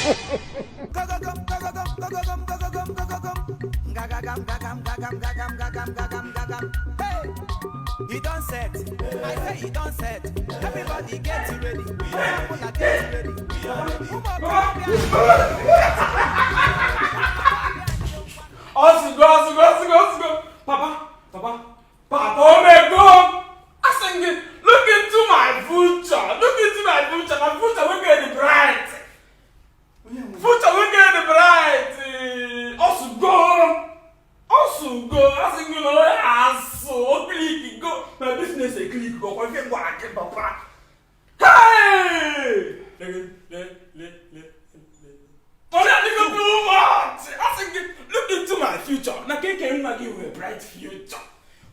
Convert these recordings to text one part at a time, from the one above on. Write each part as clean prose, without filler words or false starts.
Hey, he done set. I say he done set. Everybody get ready. People are getting ready. Go. Papa, oh my God! I sing it. Look into my future. My future will get the bright. Also go. I sing you know. So click go. My business a click go. I can work it, Papa. Hey! Oh, that nigga too much. I think look into my future. Now can give you a bright future.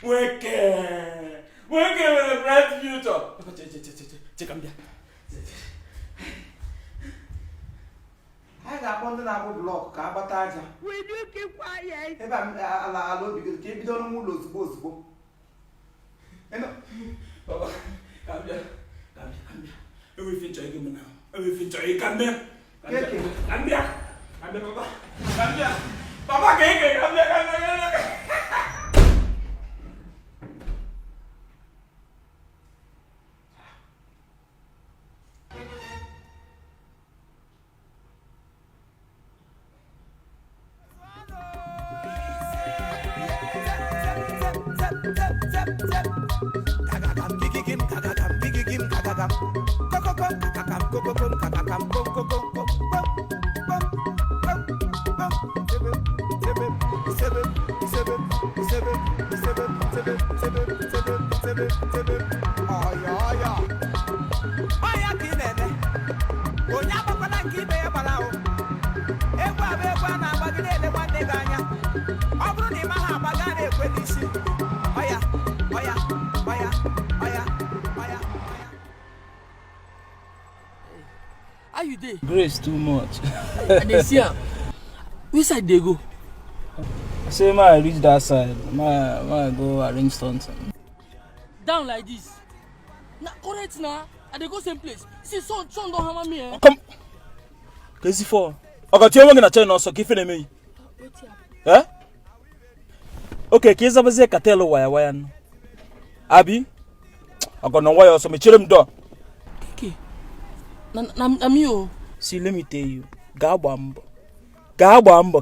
Work with a bright future. Check on there. I got one that I would block. Kabataja. Will you keep quiet? If I'm allowed because keep don't move supposed to go. Papa, come here. Everything try give me now. Everything try come here. Come here, Papa. Come here. Papa, come here. How you dey? Grace too much. And they see her. Which side they go? I say I reach that side. I go arrange something. Down like this. Nah, correct now. I dey go same place. See, son don't hammer me. Eh? Come. Therefor. I got you gonna tell us give it me. Eh? Okay, kiza baze katelo waya no. Abi? I got no wire so me chirem do. Okay. Na me o. See, let me tell you. Ga gba mbọ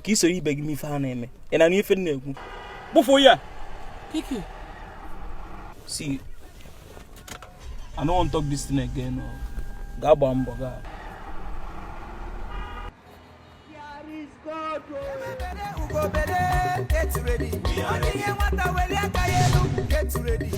ka iso ibe gi mi fa na eme. E na ife na egwu. Before ya. Kiki. See, I don't want to talk this thing again. No. Ga gba mbọ ga. Get ready. Get ready.